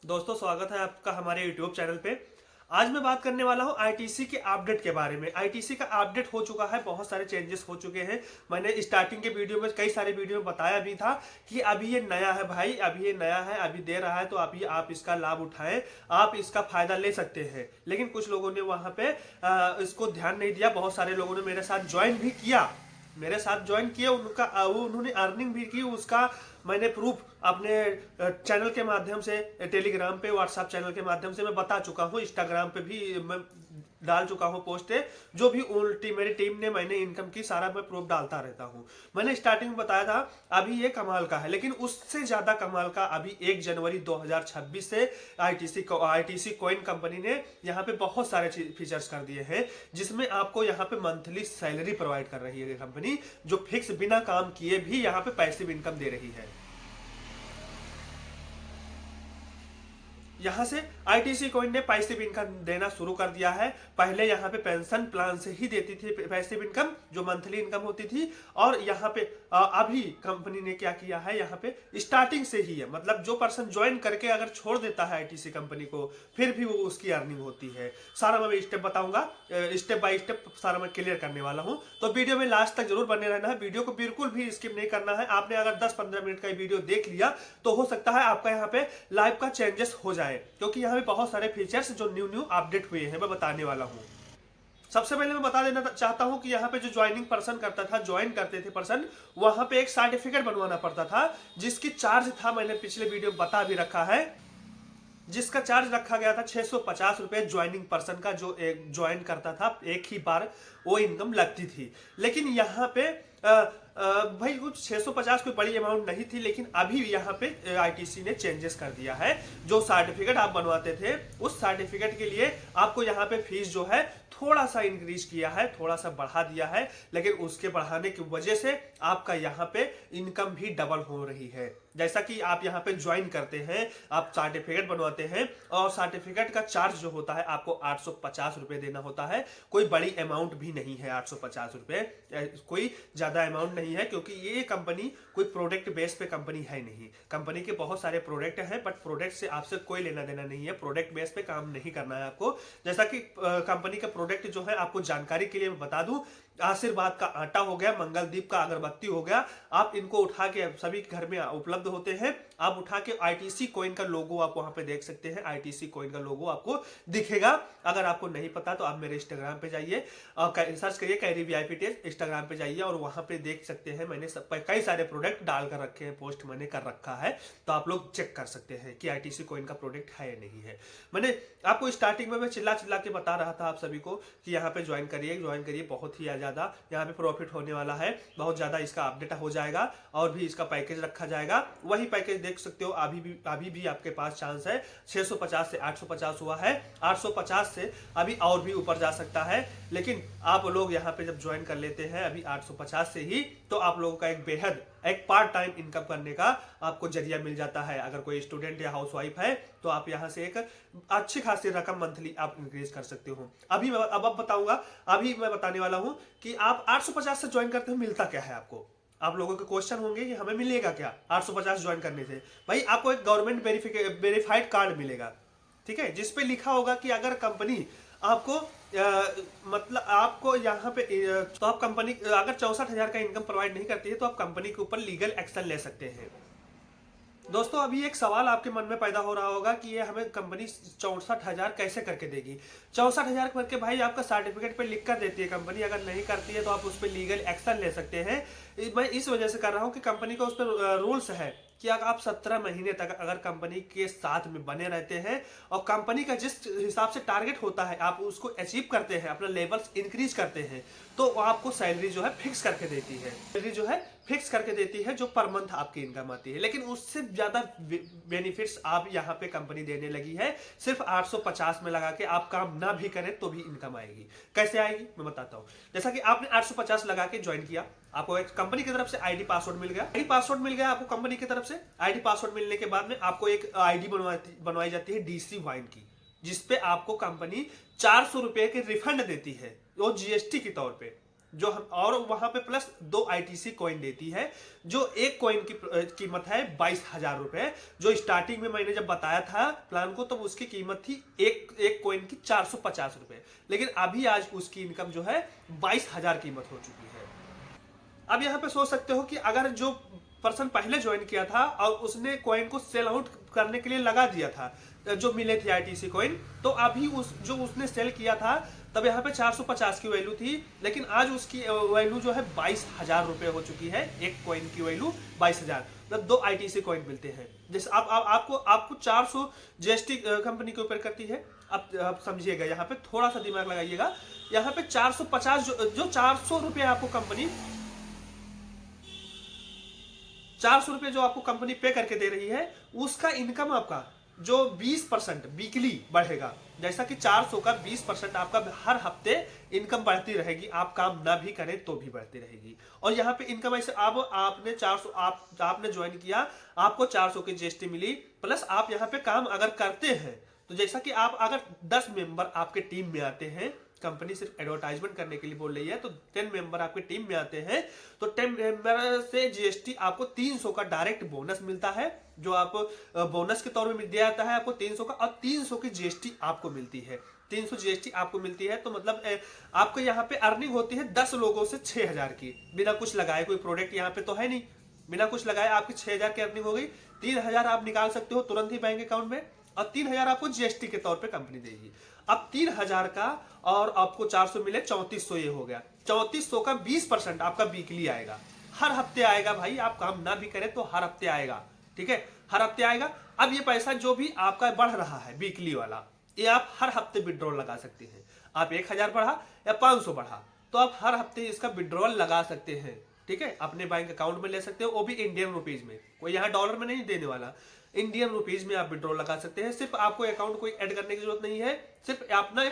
दोस्तों, स्वागत है आपका हमारे YouTube चैनल पे। आज मैं बात करने वाला हूं आईटीसी के अपडेट के बारे में। आईटीसी का अपडेट हो चुका है, बहुत सारे चेंजेस हो चुके हैं। मैंने स्टार्टिंग के वीडियो में, कई सारे वीडियो में बताया भी था कि अभी ये नया है भाई, अभी ये नया है, अभी दे रहा है, तो अभी आप इसका लाभ उठाएं, आप इसका फायदा ले सकते हैं। लेकिन कुछ लोगों ने वहां पे इसको ध्यान नहीं दिया। बहुत सारे लोगों ने मेरे साथ ज्वाइन भी किया, उनका उन्होंने अर्निंग भी की। उसका मैंने प्रूफ अपने चैनल के माध्यम से, टेलीग्राम पे, व्हाट्सएप चैनल के माध्यम से मैं बता चुका हूँ। इंस्टाग्राम पे भी मैं डाल चुका हूँ पोस्ट है। जो भी उल्टी मेरी टीम ने मैंने इनकम की, सारा मैं प्रूफ डालता रहता हूँ। मैंने स्टार्टिंग में बताया था अभी ये कमाल का है, लेकिन उससे ज्यादा कमाल का अभी 1 जनवरी 2026 से आईटीसी कॉइन कंपनी ने यहाँ पे बहुत सारे फीचर्स कर दिए हैं, जिसमें आपको यहाँ पे मंथली सैलरी प्रोवाइड कर रही है कंपनी, जो फिक्स बिना काम किए भी यहाँ पे पैसिव इनकम दे रही है। यहाँ से आईटीसी कॉइन ने पैसिव इनकम देना शुरू कर दिया है। पहले यहाँ पे पेंशन प्लान से ही देती थी पैसिव इनकम, जो मंथली इनकम होती थी। और यहाँ पे अभी कंपनी ने क्या किया है, यहाँ पे स्टार्टिंग से ही है, मतलब जो पर्सन ज्वाइन करके अगर छोड़ देता है आईटीसी कंपनी को, फिर भी वो उसकी अर्निंग होती है। सारा मैं स्टेप बताऊंगा, स्टेप बाय स्टेप सारा मैं क्लियर करने वाला हूँ। तो वीडियो में लास्ट तक जरूर बने रहना है, वीडियो को बिल्कुल भी स्किप नहीं करना है। आपने अगर 10-15 मिनट का वीडियो देख लिया तो हो सकता है आपका यहाँ पे लाइव का चेंजेस हो जाए, क्योंकि यहाँ पे बहुत सारे फीचर्स जो न्यू अपडेट हुए हैं मैं बताने वाला हूँ। सबसे पहले मैं बता देना चाहता हूं कि यहाँ पे जो ज्वाइनिंग पर्सन करता था, ज्वाइन करते थे पर्सन, वहां पे एक सर्टिफिकेट बनवाना पड़ता था, जिसकी चार्ज था, मैंने पिछले वीडियो में बता भी रखा है, जिसका चार्ज रखा गया था 650 रुपए ज्वाइनिंग पर्सन का। जो एक ज्वाइन करता था एक ही बार वो इनकम लगती थी। लेकिन यहाँ पे भाई कुछ 650 कोई बड़ी अमाउंट नहीं थी, लेकिन अभी यहाँ पे आईटीसी ने चेंजेस कर दिया है। जो सर्टिफिकेट आप बनवाते थे, उस सर्टिफिकेट के लिए आपको यहाँ पे फीस जो है थोड़ा सा इंक्रीज किया है, थोड़ा सा बढ़ा दिया है। लेकिन उसके बढ़ाने की वजह से आपका यहाँ पे इनकम भी डबल हो रही है। जैसा कि आप यहाँ पे ज्वाइन करते हैं, आप सर्टिफिकेट बनवाते हैं, और सर्टिफिकेट का चार्ज जो होता है आपको 850 रुपए देना होता है। कोई बड़ी अमाउंट भी नहीं है 850 रुपए, कोई ज्यादा अमाउंट नहीं है, क्योंकि ये कंपनी कोई प्रोडक्ट बेस पे कंपनी है नहीं। कंपनी के बहुत सारे प्रोडक्ट हैं, बट प्रोडक्ट से आपसे कोई लेना देना नहीं है। प्रोडक्ट बेस पे काम नहीं करना है आपको। जैसा कि कंपनी का प्रोडक्ट जो है, आपको जानकारी के लिए मैं बता दूं, आशीर्वाद का आटा हो गया, मंगलदीप का अगरबत्ती हो गया, आप इनको उठा के सभी घर में उपलब्ध होते हैं। आप उठा के आईटीसी कॉइन का लोगो आप वहां पे देख सकते हैं, आईटीसी कॉइन का लोगो आपको दिखेगा। अगर आपको नहीं पता तो आप मेरे इंस्टाग्राम पे जाइए, सर्च करिए कैरी वीआईपी टेस्ट, इंस्टाग्राम पे जाइए और वहां पे देख सकते हैं। मैंने कई सारे प्रोडक्ट डाल कर रखे हैं, पोस्ट मैंने कर रखा है, तो आप लोग चेक कर सकते हैं कि आईटीसी कॉइन का प्रोडक्ट है या नहीं है। मैंने आपको स्टार्टिंग में मैं चिल्ला चिल्ला के बता रहा था आप सभी को कि यहाँ पे ज्वाइन करिए, बहुत ही ज्यादा यहाँ पे प्रॉफिट होने वाला है, बहुत ज्यादा इसका अपडेट हो जाएगा, और भी इसका पैकेज रखा जाएगा। वही पैकेज देख सकते हो, अभी भी आपके पास चांस है। 650 से 850 हुआ है, 850 से अभी और भी ऊपर जा सकता है। लेकिन आप लोग यहाँ पे जब ज्वाइन कर लेते हैं अभी 850 से ही, तो आप लोगों का एक पार्ट टाइम इनकम करने का आपको जरिया मिल जाता है। अगर कोई स्टूडेंट या हाउसवाइफ है तो आप यहाँ से एक अच्छी खासी रकम मंथली आप इंक्रीज कर सकते हो। अब बताऊंगा, अभी मैं बताने वाला हूँ कि आप 850 से ज्वाइन करते हो, मिलता क्या है आपको। आप लोगों के क्वेश्चन होंगे कि हमें मिलेगा क्या 850 ज्वाइन करने से। भाई आपको एक गवर्नमेंट वेरीफाइड कार्ड मिलेगा, ठीक है, जिसपे लिखा होगा कि अगर कंपनी आपको मतलब आपको यहाँ पे तो आप कंपनी अगर 64,000 का इनकम प्रोवाइड नहीं करती है, तो आप कंपनी के ऊपर लीगल एक्शन ले सकते हैं। दोस्तों, अभी एक सवाल आपके मन में पैदा हो रहा होगा कि ये हमें कंपनी 64,000 कैसे करके देगी। 64,000 करके भाई आपका सर्टिफिकेट पे लिख कर देती है कंपनी, अगर नहीं करती है तो आप उस पर लीगल एक्शन ले सकते हैं। मैं इस वजह से कर रहा हूँ कि कंपनी का उस पर रूल्स है कि अगर आप 17 महीने तक अगर कंपनी के साथ में बने रहते हैं, और कंपनी का जिस हिसाब से टारगेट होता है आप उसको अचीव करते हैं, अपना लेवल्स इंक्रीज करते हैं, तो वो आपको सैलरी जो है फिक्स करके देती है। सैलरी जो है फिक्स करके देती है, जो पर मंथ आपकी इनकम आती है। लेकिन उससे ज्यादा बेनिफिट्स आप यहाँ पे कंपनी देने लगी है। सिर्फ 850 में लगा के आप काम ना भी करें तो भी इनकम आएगी। कैसे आएगी मैं बताता हूँ। जैसा कि आपने 850 लगा के ज्वाइन किया, आपको एक कंपनी की तरफ से आईडी पासवर्ड मिल गया। आईडी पासवर्ड मिल गया आपको कंपनी की तरफ से। आईडी पासवर्ड मिलने के बाद में आपको एक आईडी बनवाई जाती है डीसी वाइन की, जिसपे आपको कंपनी 400 रुपए के रिफंड देती है, वो जीएसटी के तौर पे। जो हम, और वहां पे प्लस 2 आईटीसी कॉइन देती है, जो एक कॉइन की कीमत है 22,000 रुपए। जो स्टार्टिंग में मैंने जब बताया था प्लान को, तब उसकी कीमत थी एक कॉइन की 450 रुपए, लेकिन अभी आज उसकी इनकम जो है 22,000 कीमत हो चुकी है। अब यहाँ पे सोच सकते हो कि अगर जो पर्सन पहले ज्वाइन किया था और उसने कॉइन को सेल आउट करने के लिए लगा दिया था, जो मिले थे आईटीसी कॉइन, तो अभी उसने सेल किया था तब यहाँ पे 450 की वैल्यू थी, लेकिन आज उसकी वैल्यू जो है 22,000 रुपए हो चुकी है। एक कॉइन की वैल्यू 22,000, मतलब 2 आईटीसी कॉइन मिलते हैं। जैसे आपको 400 जीएसटी कंपनी के ऊपर करती है। अब समझिएगा, यहाँ पे थोड़ा सा दिमाग लगाइएगा। यहाँ पे 450 जो 400 रुपये आपको कंपनी 400 रुपये जो आपको कंपनी पे करके दे रही है, उसका इनकम आपका जो 20% वीकली बढ़ेगा। जैसा कि 400 का 20% आपका हर हफ्ते इनकम बढ़ती रहेगी, आप काम ना भी करें तो भी बढ़ती रहेगी। और यहाँ पे इनकम ऐसे आपने 400 आपने ज्वाइन किया, आपको 400 की जीएसटी मिली, प्लस आप यहाँ पे काम अगर करते हैं, तो जैसा कि आप अगर 10 मेंबर आपके टीम में आते हैं, कंपनी सिर्फ एडवर्टाइजमेंट करने के लिए बोल रही है, तो 10 मेंबर आपके टीम में आते हैं, तो 10 मेंबर से जीएसटी आपको 300 का डायरेक्ट बोनस मिलता है, जो आप बोनस के तौर में दिया जाता है आपको 300 का, और 300 की जीएसटी आपको मिलती है। 300 जीएसटी आपको मिलती है, तो मतलब आपको यहाँ पे अर्निंग होती है 10 लोगों से 6,000 की, बिना कुछ लगाए। कोई प्रोडक्ट यहाँ पे तो है नहीं, बिना कुछ लगाए आपकी 6,000 की अर्निंग हो गई। 3,000 आप निकाल सकते हो तुरंत ही बैंक अकाउंट में, और 3,000 आपको जीएसटी के तौर पे कंपनी देगी। अब 3,000 का और आपको 400 मिले 3400, ये हो गया। 3400 का 20% आपका वीकली आएगा, हर हफ्ते आएगा भाई। आप काम ना भी करें तो हर हफ्ते आएगा, ठीक है, हर हफ्ते आएगा। अब ये पैसा जो भी आपका बढ़ रहा है वीकली वाला, ये आप हर हफ्ते विड्रॉल लगा सकते हैं। आप 1,000 बढ़ा या 500 बढ़ा, तो आप हर हफ्ते इसका विड्रॉल लगा सकते हैं, ठीक है, अपने बैंक अकाउंट में ले सकते हो, वो भी इंडियन रुपीज में। कोई यहाँ डॉलर में नहीं देने वाला, इंडियन रुपीज में आप विड्रॉल लगा सकते हैं। सिर्फ आपको अकाउंट कोई ऐड करने की जरूरत नहीं है, सिर्फ अपना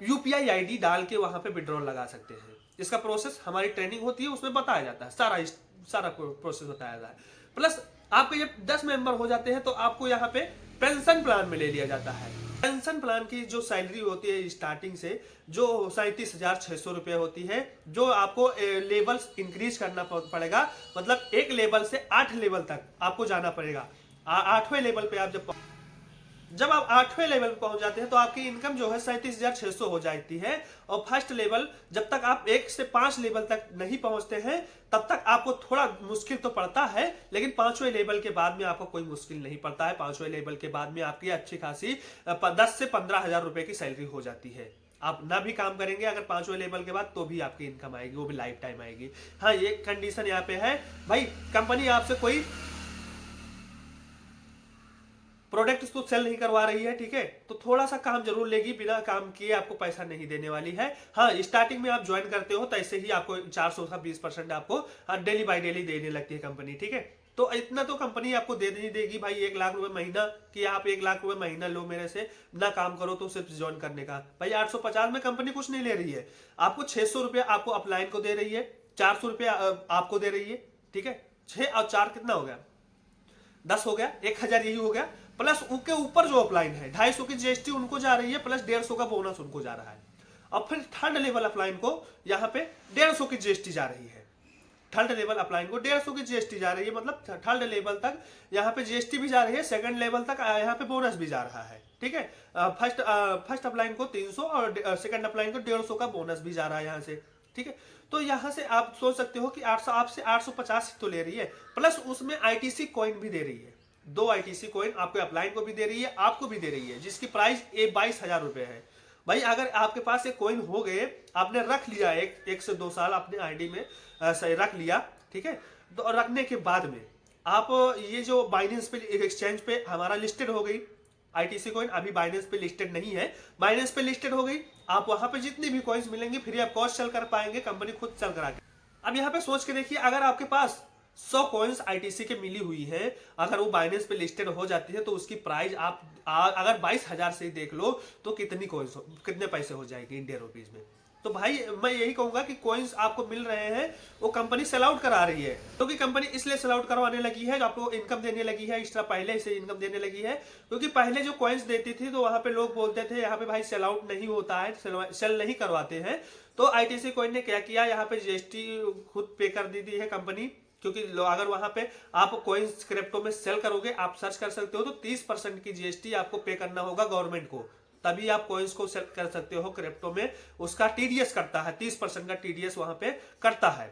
यूपीआई आईडी डाल के वहां पे विड्रॉल लगा सकते हैं। इसका प्रोसेस हमारी ट्रेनिंग होती है, उसमें बताया जाता है, सारा प्रोसेस बताया जाता है। प्लस आपके जब 10 मेंबर हो जाते हैं, तो आपको यहाँ पे पेंशन प्लान में ले लिया जाता है। पेंशन प्लान की जो सैलरी होती है स्टार्टिंग से, जो 37,600 रुपये होती है, जो आपको लेवल्स इंक्रीज करना पड़ेगा, मतलब एक लेवल से 8 लेवल तक आपको जाना पड़ेगा। 8वें लेवल पे आप जब आप 8वें लेवल पे पहुंच जाते हैं, तो आपकी इनकम जो है 37,600 हो जाती है। और फर्स्ट लेवल, जब तक आप 1 से 5 लेवल तक नहीं पहुंचते हैं, तब तक आपको थोड़ा मुश्किल तो पड़ता है, लेकिन 5वें लेवल के बाद में आपको कोई मुश्किल नहीं पड़ता है। 5वें लेवल के बाद में आपकी अच्छी खासी 10 से 15,000 रुपए की सैलरी हो जाती है। आप ना भी काम करेंगे अगर 5वें लेवल के बाद, तो भी आपकी इनकम आएगी, वो भी लाइफ टाइम आएगी। हाँ, ये कंडीशन यहाँ पे है भाई, कंपनी आपसे कोई प्रोडक्ट तो सेल नहीं करवा रही है, ठीक है, तो थोड़ा सा काम जरूर लेगी, बिना काम किए आपको पैसा नहीं देने वाली है। हाँ, स्टार्टिंग में आप ज्वाइन करते हो तो ऐसे ही आपको 400 का 20% आपको डेली बाय डेली देने लगती है कंपनी, ठीक है। तो इतना तो कंपनी आपको दे नहीं देगी भाई 1 लाख रुपए महीना, कि आप 1 लाख रुपए महीना लो मेरे से, ना काम करो तो सिर्फ ज्वाइन करने का। भाई 850 में कंपनी कुछ नहीं ले रही है, आपको 600 रुपये आपको अपलाइन को दे रही है, 400 रुपये आपको दे रही है, ठीक है। 6 और 4 कितना हो गया, 10 हो गया, 1,000 यही हो गया। प्लस उनके ऊपर जो अपलाइन है 250 की जीएसटी उनको जा रही है, प्लस 150 का बोनस उनको जा रहा है। और फिर थर्ड लेवल अपलाइन को यहाँ पे 150 की जीएसटी जा रही है। थर्ड लेवल अपलाइन को 150 की जीएसटी जा रही है, मतलब थर्ड लेवल तक यहाँ पे जीएसटी भी जा रही है, सेकंड लेवल तक यहाँ पे बोनस भी जा रहा है, ठीक है। फर्स्ट अपलाइन को 300 और सेकंड अपलाइन को 150 का बोनस भी जा रहा है यहाँ से, ठीक है। तो यहाँ से आप सोच सकते हो कि 800 आपसे 850 तो ले रही है, प्लस उसमें आईटीसी कॉइन भी दे रही है। 2 आईटीसी कॉइन आपको अपलाइन को भी दे रही है, आपको भी दे रही है, जिसकी प्राइस 22,000 रुपए है। भाई अगर आपके पास ये कॉइन हो गए, आपने रख लिया एक से 2 साल अपने आईडी में रख लिया, ठीक है, तो रखने के बाद में आप ये जो बाइनेंस पे एक्सचेंज पे हमारा लिस्टेड हो गई आईटीसी कॉइन, अभी बाइनेंस पे लिस्टेड नहीं है, बाइनेंस पे लिस्टेड हो गई, आप वहां पे जितनी भी कॉइन्स मिलेंगे फ्री ऑफ कॉस्ट सेल कर पाएंगे, कंपनी खुद सेल करा के। अब यहाँ पे सोच के देखिए, अगर आपके पास 100 कॉइन्स आईटीसी के मिली हुई है, अगर वो बाइनेंस पे लिस्टेड हो जाती है, तो उसकी प्राइस आप अगर 22,000 से देख लो तो कितने पैसे हो जाएंगे इंडियन रुपीज में, तो भाई मैं यही कहूंगा कि कॉइन्स आपको मिल रहे हैं, वो कंपनी सेल आउट करा रही है। क्योंकि कंपनी इसलिए सेल आउट करवाने लगी है, आपको इनकम देने लगी है एक्स्ट्रा, पहले से इनकम देने लगी है। क्योंकि पहले जो कॉइन्स देती थी तो वहां पे लोग बोलते थे यहाँ पे भाई सेल आउट नहीं होता है, सेल नहीं करवाते हैं। तो आईटीसी कॉइन ने क्या किया, यहाँ पे जीएसटी खुद पे कर दी है कंपनी। क्योंकि अगर वहां पे आप कॉइन्स क्रिप्टो में सेल करोगे, आप सर्च कर सकते हो, तो 30% की जीएसटी आपको पे करना होगा गवर्नमेंट को, तभी आप कॉइन्स को सेल कर सकते हो क्रिप्टो में। उसका टीडीएस करता है, 30% का टीडीएस वहां पे करता है,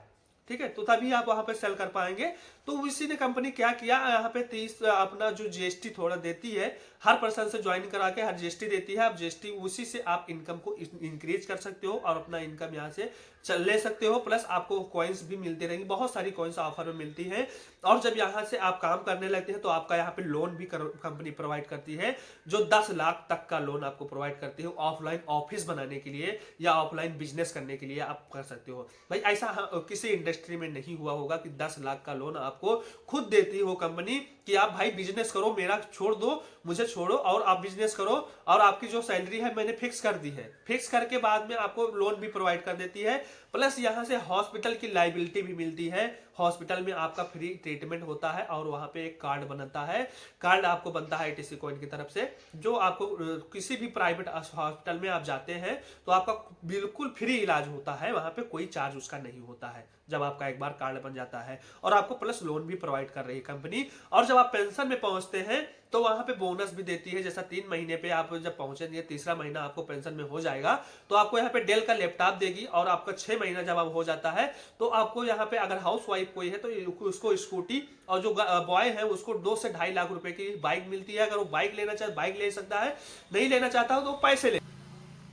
ठीक है, तो तभी आप वहां पे सेल कर पाएंगे। तो इसी ने कंपनी क्या किया, यहाँ पे 30 अपना जो जीएसटी थोड़ा देती है, हर पर्सन से ज्वाइन करा के हर जीएसटी देती है। आप जीएसटी उसी से आप इनकम को इंक्रीज कर सकते हो और अपना इनकम यहाँ से ले सकते हो। प्लस आपको कॉइन्स भी मिलती रहेंगी, बहुत सारी कॉइन्स ऑफर में मिलती हैं। और जब यहाँ से आप काम करने लगते हैं तो आपका यहाँ पे लोन भी कंपनी प्रोवाइड करती है, जो 10 लाख तक का लोन आपको प्रोवाइड करती है। ऑफलाइन ऑफिस बनाने के लिए या ऑफलाइन बिजनेस करने के लिए आप कर सकते हो। भाई ऐसा किसी इंडस्ट्री में नहीं हुआ होगा कि 10 लाख का लोन आपको खुद देती हो कंपनी कि आप भाई बिजनेस करो, मेरा छोड़ दो, मुझे छोड़ो और आप बिजनेस करो, और आपकी जो सैलरी है मैंने फिक्स कर दी है। फिक्स करके बाद में आपको लोन भी प्रोवाइड कर देती है। प्लस यहाँ से हॉस्पिटल की लाइबिलिटी भी मिलती है। हॉस्पिटल में आपका फ्री ट्रीटमेंट होता है और वहां पे एक कार्ड बनता है, कार्ड आपको बनता है आईटीसी कॉइन की तरफ से, जो आपको किसी भी प्राइवेट हॉस्पिटल में आप जाते हैं तो आपका बिल्कुल फ्री इलाज होता है, वहां पे कोई चार्ज उसका नहीं होता है जब आपका एक बार कार्ड बन जाता है। और आपको प्लस लोन भी प्रोवाइड कर रही है कंपनी। और जब आप पेंशन में पहुंचते हैं तो वहां पे बोनस भी देती है। जैसा 3 महीने पे आप जब पहुंचेंगे, तीसरा महीना आपको पेंशन में हो जाएगा, तो आपको यहाँ पे डेल का लैपटॉप देगी। और आपका 6 महीना जब आप हो जाता है तो आपको यहाँ पे अगर हाउस वाइफ कोई है तो उसको स्कूटी, और जो बॉय है उसको 2 से 2.5 लाख रुपए की बाइक मिलती है। अगर वो बाइक लेना चाहे बाइक ले सकता है, नहीं लेना चाहता हो तो पैसे ले।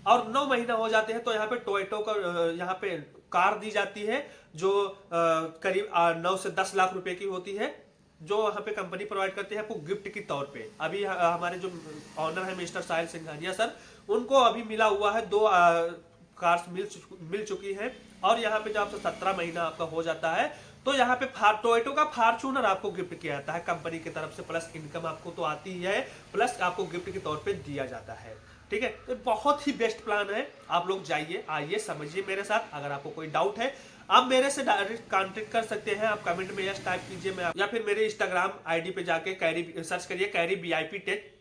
और 9 महीना हो जाते हैं तो यहाँ पे टोयोटो का यहाँ पे कार दी जाती है, जो करीब 9 से 10 लाख रुपए की होती है, जो यहाँ पे कंपनी प्रोवाइड करती है आपको गिफ्ट के तौर पे। अभी हमारे जो ऑनर है मिस्टर साहिल सिंघानिया सर, उनको अभी मिला हुआ है 2 कार्स मिल चुकी हैं। और यहाँ पे जब 17 महीना आपका हो जाता है तो यहाँ पे टोयोटो का फॉर्च्यूनर आपको गिफ्ट किया जाता है कंपनी की तरफ से। प्लस इनकम आपको तो आती ही है, प्लस आपको गिफ्ट के तौर पे दिया जाता है, ठीक है। तो बहुत ही बेस्ट प्लान है, आप लोग जाइए, आइए, समझिए मेरे साथ। अगर आपको कोई डाउट है आप मेरे से डायरेक्ट कांटेक्ट कर सकते हैं। आप कमेंट में यस टाइप कीजिए, मैं या फिर मेरे इंस्टाग्राम आईडी पे जाके कैरी सर्च करिए, कैरी VIP टेक।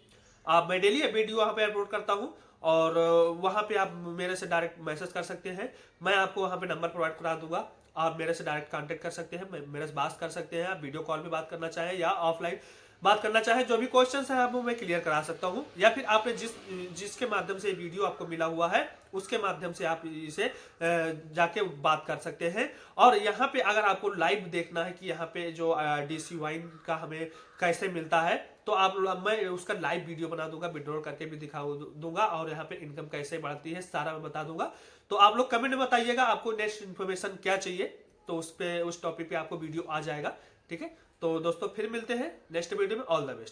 मैं डेली वीडियो वहाँ पे अपलोड करता हूँ और वहाँ पे आप मेरे से डायरेक्ट मैसेज कर सकते हैं। मैं आपको वहाँ पे नंबर प्रोवाइड करा दूंगा, आप मेरे से डायरेक्ट कांटेक्ट कर सकते हैं, मेरे से बात कर सकते हैं। आप वीडियो कॉल पे बात करना चाहें या ऑफलाइन बात करना चाहे, जो भी क्वेश्चंस है आपको मैं क्लियर करा सकता हूं। या फिर आपने जिसके माध्यम से वीडियो आपको मिला हुआ है उसके माध्यम से आप इसे जाके बात कर सकते हैं। और यहाँ पे अगर आपको लाइव देखना है कि यहाँ पे जो DC वाइन का हमें कैसे मिलता है, तो मैं उसका लाइव वीडियो बना दूंगा, विड्रॉल करके भी दिखा दूंगा, और यहाँ पे इनकम कैसे बढ़ती है सारा मैं बता दूंगा। तो आप लोग कमेंट में बताइएगा आपको नेक्स्ट इन्फॉर्मेशन क्या चाहिए, तो उस टॉपिक पे आपको वीडियो आ जाएगा, ठीक है। तो दोस्तों फिर मिलते हैं नेक्स्ट वीडियो में। All the best.